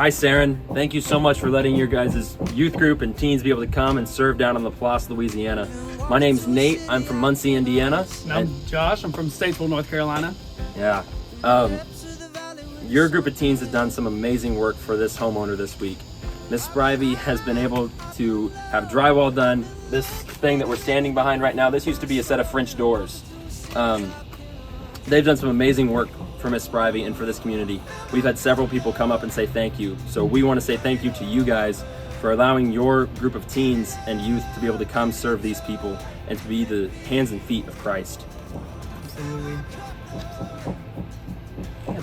Hi, Saron. Thank you so much for letting your guys' youth group and teens be able to come and serve down on La Place, Louisiana. My name's Nate. I'm from Muncie, Indiana. And I'm Josh. I'm from Statesville, North Carolina. Yeah. Your group of teens has done some amazing work for this homeowner this week. Miss Sprivey has been able to have drywall done. This thing that we're standing behind right now, this used to be a set of French doors. They've done some amazing work for Miss Sprivey and for this community. We've had several people come up and say thank you. So we want to say thank you to you guys for allowing your group of teens and youth to be able to come serve these people and to be the hands and feet of Christ. Absolutely.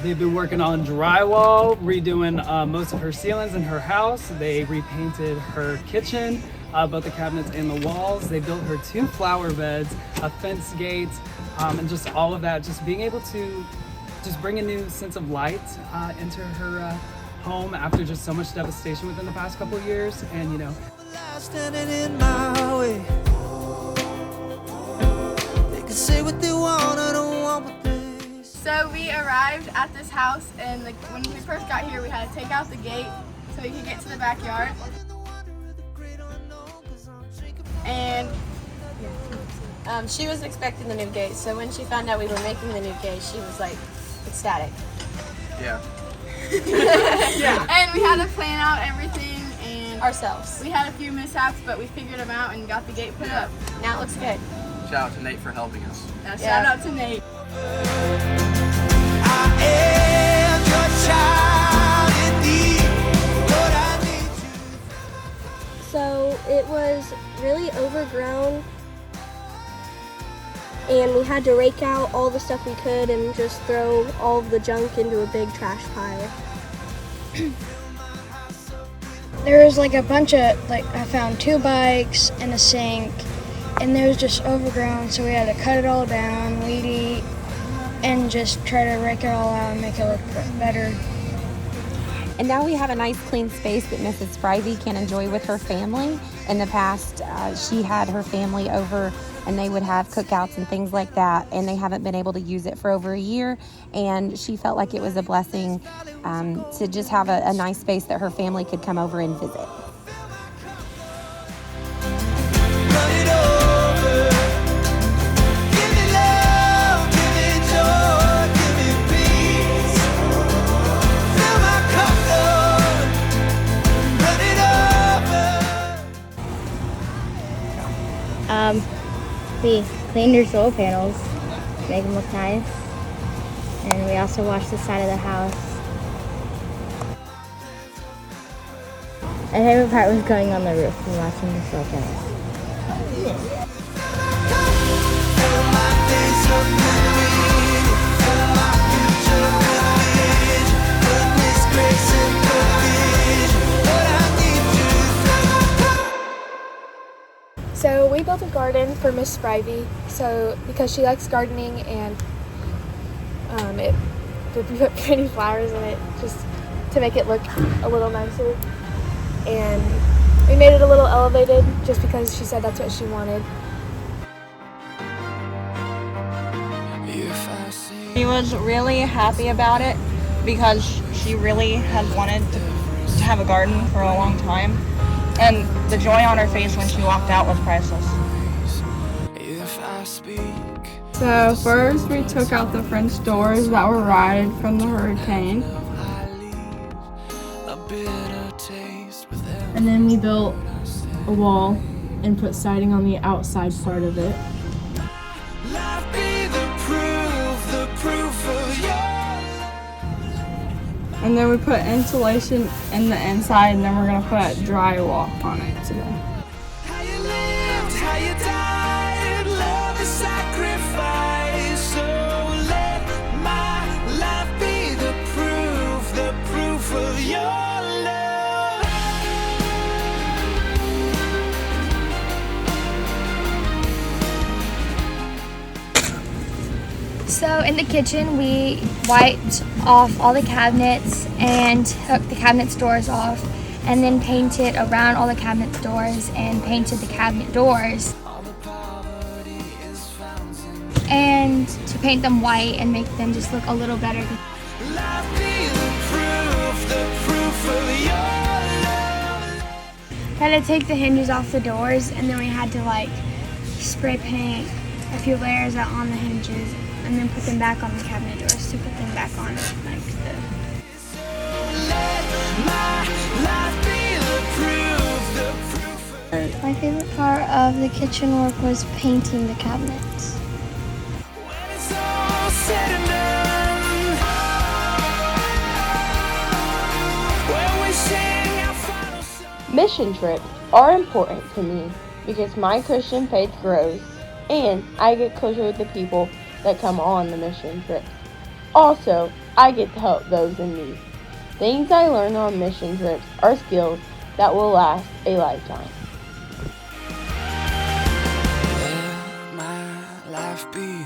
They've been working on drywall, redoing most of her ceilings in her house. They repainted her kitchen, both the cabinets and the walls. They built her 2 flower beds, a fence gate, and just all of that. Just being able to just bring a new sense of light into her home after just so much devastation within the past couple of years. And you know, standing in my way. They can say what they want, I don't want what they. So we arrived at this house, and when we first got here, we had to take out the gate so we could get to the backyard. And she was expecting the new gate, so when she found out we were making the new gate, she was like ecstatic. Yeah. Yeah. And we had to plan out everything and Ourselves. we had a few mishaps, but we figured them out and got the gate put up. Now it looks good. Shout out to Nate for helping us. Shout out to Nate. So it was really overgrown, and we had to rake out all the stuff we could and just throw all of the junk into a big trash pile. There was like a bunch of, I found 2 bikes and a sink, and they was just overgrown, so we had to cut it all down, weed eat, and just try to rake it all out and make it look better. And now we have a nice clean space that Mrs. Sprivey can enjoy with her family. In the past, she had her family over and they would have cookouts and things like that, and they haven't been able to use it for over a year, and she felt like it was a blessing to just have a nice space that her family could come over and visit. We cleaned your solar panels, make them look nice, and we also washed the side of the house. My favorite part was going on the roof and watching the solar panels. So we built a garden for Miss Sprivey, because she likes gardening, and we put pretty flowers in it just to make it look a little nicer. And we made it a little elevated just because she said that's what she wanted. She was really happy about it because she really had wanted to have a garden for a long time. And the joy on her face when she walked out was priceless. So first we took out the French doors that were rotted from the hurricane. And then we built a wall and put siding on the outside part of it. And then we put insulation in the inside, and then we're gonna put drywall on it today. How you lived, how you died, love is sacrifice. So let my life be the proof of your love. So in the kitchen, we wiped off all the cabinets and took the cabinets doors off, and then painted around all the cabinets doors and painted the cabinet doors. And to paint them white and make them just look a little better. Life be the proof Had to take the hinges off the doors, and then we had to like spray paint a few layers out on the hinges, and then put them back on the cabinet doors to put them back on like the. My favorite part of the kitchen work was painting the cabinets. Mission trips are important to me because my Christian faith grows and I get closer with the people that come on the mission trips. Also, I get to help those in need. Things I learn on mission trips are skills that will last a lifetime. Let my life be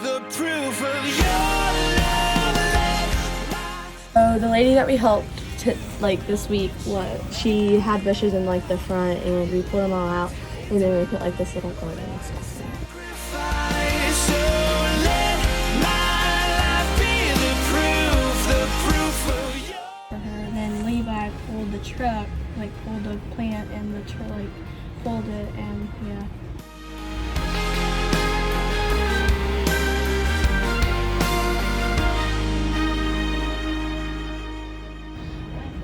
the proof of your love. So the lady that we helped this week, she had bushes in like the front, and we pulled them all out, and then we put like this little garden and stuff. For her, then Levi pulled the truck, pulled the plant and the truck, pulled it, and yeah.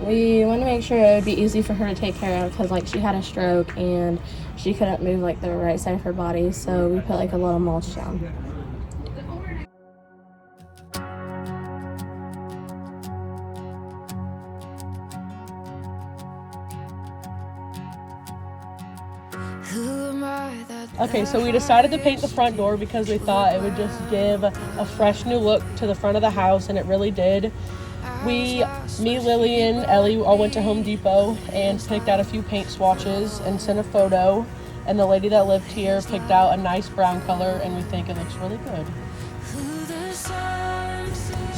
We want to make sure it would be easy for her to take care of because she had a stroke and she couldn't move the right side of her body, so we put a little mulch down. Okay, so we decided to paint the front door because we thought it would just give a fresh new look to the front of the house, and it really did. Me, Lily, and Ellie all went to Home Depot and picked out a few paint swatches and sent a photo, and the lady that lived here picked out a nice brown color, and we think it looks really good.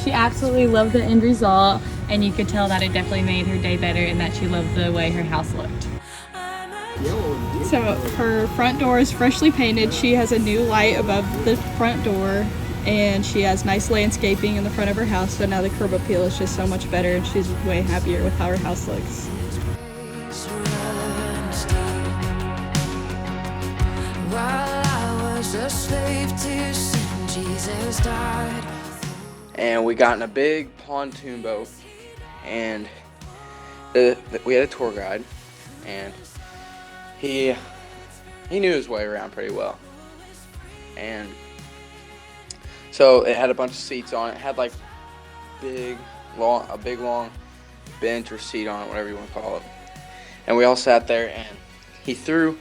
She absolutely loved the end result, and you could tell that it definitely made her day better and that she loved the way her house looked. So her front door is freshly painted. She has a new light above the front door, and she has nice landscaping in the front of her house, so now the curb appeal is just so much better, and she's way happier with how her house looks. And we got in a big pontoon boat, and we had a tour guide, and he knew his way around pretty well. And so it had a bunch of seats on it. It had a big long bench or seat on it, whatever you want to call it. And we all sat there, and he threw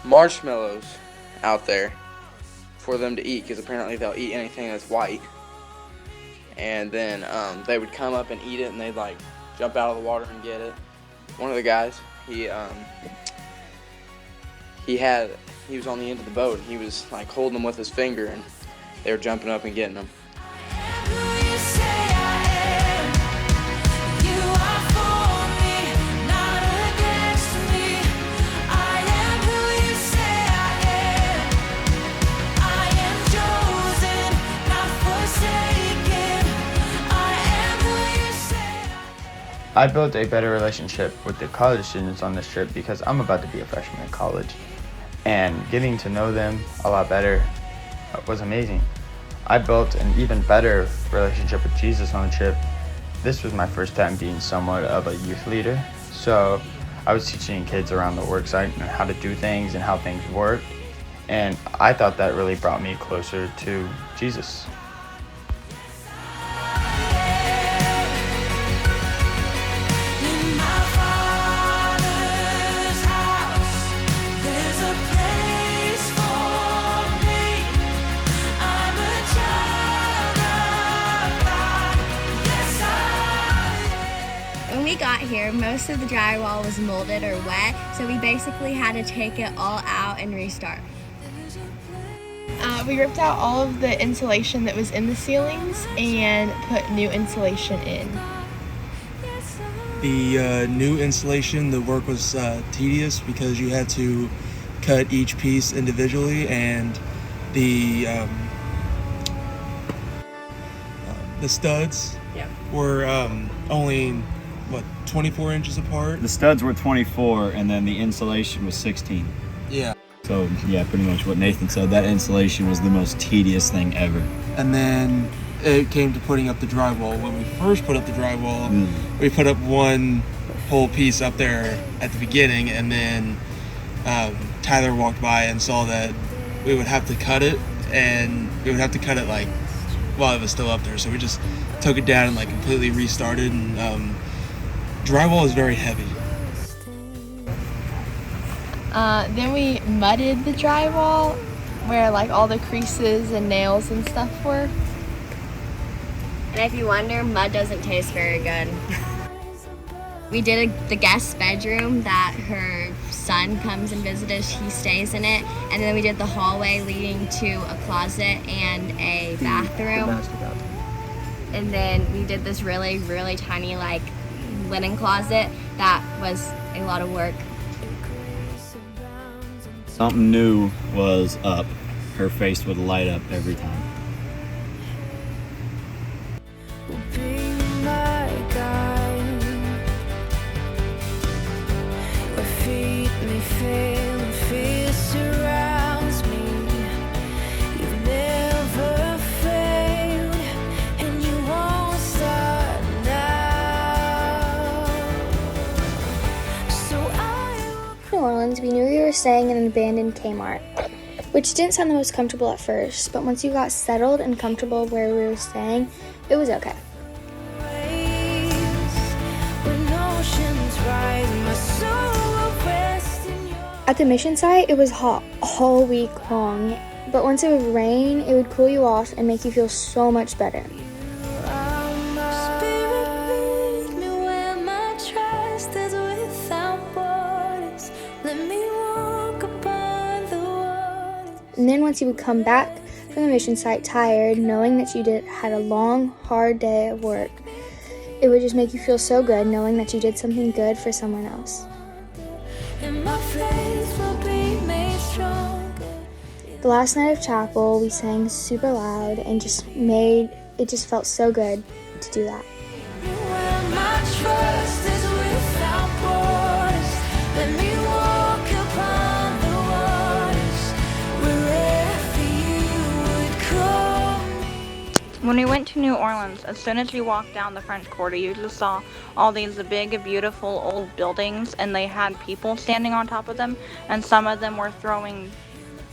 marshmallows out there for them to eat, because apparently they'll eat anything that's white. And then they would come up and eat it, and they'd jump out of the water and get it. One of the guys, he was on the end of the boat, and he was holding them with his finger, and they were jumping up and getting them. I built a better relationship with the college students on this trip because I'm about to be a freshman in college, and getting to know them a lot better was amazing. I built an even better relationship with Jesus on the trip. This was my first time being somewhat of a youth leader, so I was teaching kids around the work site and how to do things and how things work, and I thought that really brought me closer to Jesus. When we got here, most of the drywall was molded or wet, so we basically had to take it all out and restart. We ripped out all of the insulation that was in the ceilings and put new insulation in. The new insulation, the work was tedious because you had to cut each piece individually, and the studs were only what, 24 inches apart. The studs were 24, and then the insulation was 16. Yeah. So yeah, pretty much what Nathan said. That insulation was the most tedious thing ever. And then it came to putting up the drywall. When we first put up the drywall, we put up one whole piece up there at the beginning, and then Tyler walked by and saw that we would have to cut it, and we would have to cut it like while it was still up there. So we just took it down and like completely restarted. And drywall is very heavy. Then we mudded the drywall where like all the creases and nails and stuff were. And if you wonder, mud doesn't taste very good. We did the guest bedroom that her son comes and visits. He stays in it. And then we did the hallway leading to a closet and a bathroom. And then we did this really, really tiny like linen closet. That was a lot of work. Something new was up. Her face would light up every time. New Orleans, we knew we were staying in an abandoned Kmart, which didn't sound the most comfortable at first, but once you got settled and comfortable where we were staying, it was okay. At the mission site, it was hot all week long, but once it would rain, it would cool you off and make you feel so much better. And then once you would come back from the mission site tired, knowing that you had a long, hard day of work, it would just make you feel so good knowing that you did something good for someone else. The last night of chapel, we sang super loud and it just felt so good to do that. When we went to New Orleans, as soon as you walked down the French Quarter, you just saw all these big, beautiful old buildings, and they had people standing on top of them, and some of them were throwing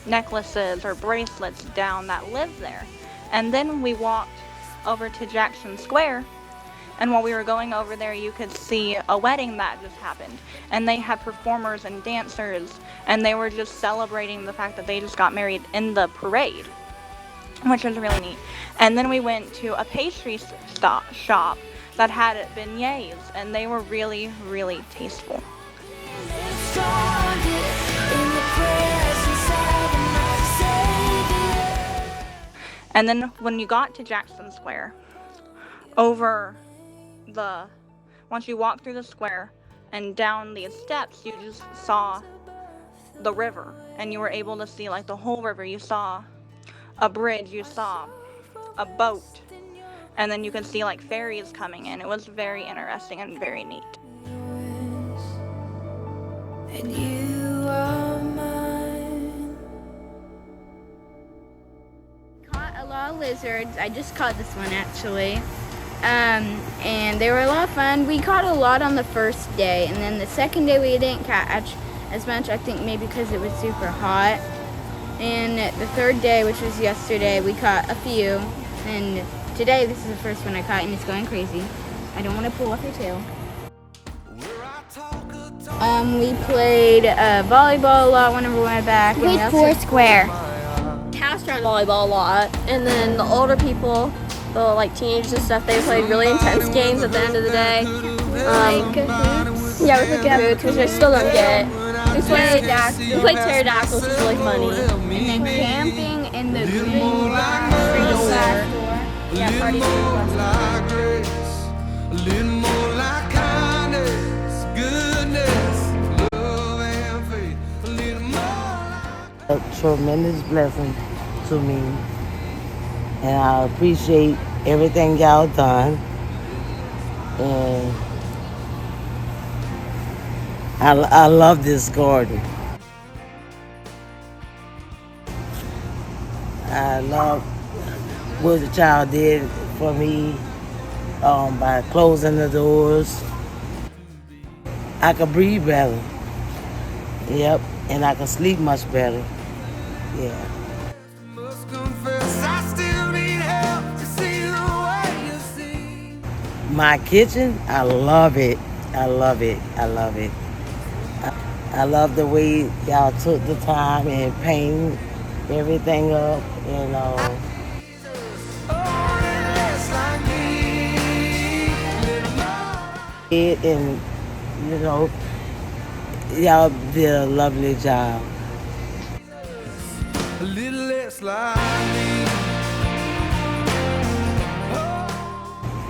necklaces or bracelets down that lived there. And then we walked over to Jackson Square, and while we were going over there, you could see a wedding that just happened, and they had performers and dancers, and they were just celebrating the fact that they just got married in the parade, which was really neat. And then we went to a pastry shop that had beignets, and they were really, really tasteful. And then when you got to Jackson Square, once you walked through the square and down these steps, you just saw the river, and you were able to see like the whole river. You saw a bridge, you saw a boat, and then you could see like ferries coming in. It was very interesting and very neat. And you are mine. Caught a lot of lizards. I just caught this one actually. And they were a lot of fun. We caught a lot on the first day, and then the second day we didn't catch as much, I think maybe because it was super hot. And the third day, which was yesterday, we caught a few. And today, this is the first one I caught, and it's going crazy. I don't want to pull off your tail. We played volleyball a lot whenever we went back. We played Foursquare. House-round volleyball a lot. And then the older people, the like teenagers and stuff, they played really intense games at the end of the day. Yeah, we played Kahoot, which I still don't get. We played pterodactyls, which was really funny. And then camping in the green glass door. Yeah, party glass door. A little more like kindness, goodness, love and faith. A little more like a tremendous blessing to me, and I appreciate everything y'all done. And I love this garden. I love what the child did for me by closing the doors. I could breathe better. Yep, and I could sleep much better. Yeah. My kitchen, I love it. I love it. I love it. I love the way y'all took the time and paint everything up, and and you know, y'all did a lovely job. A little less like me.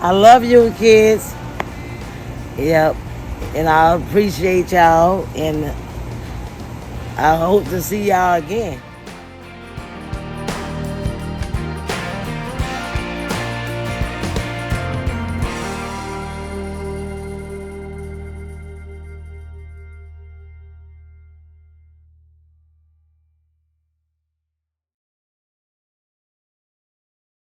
I love you kids. Yep. And I appreciate y'all, and I hope to see y'all again.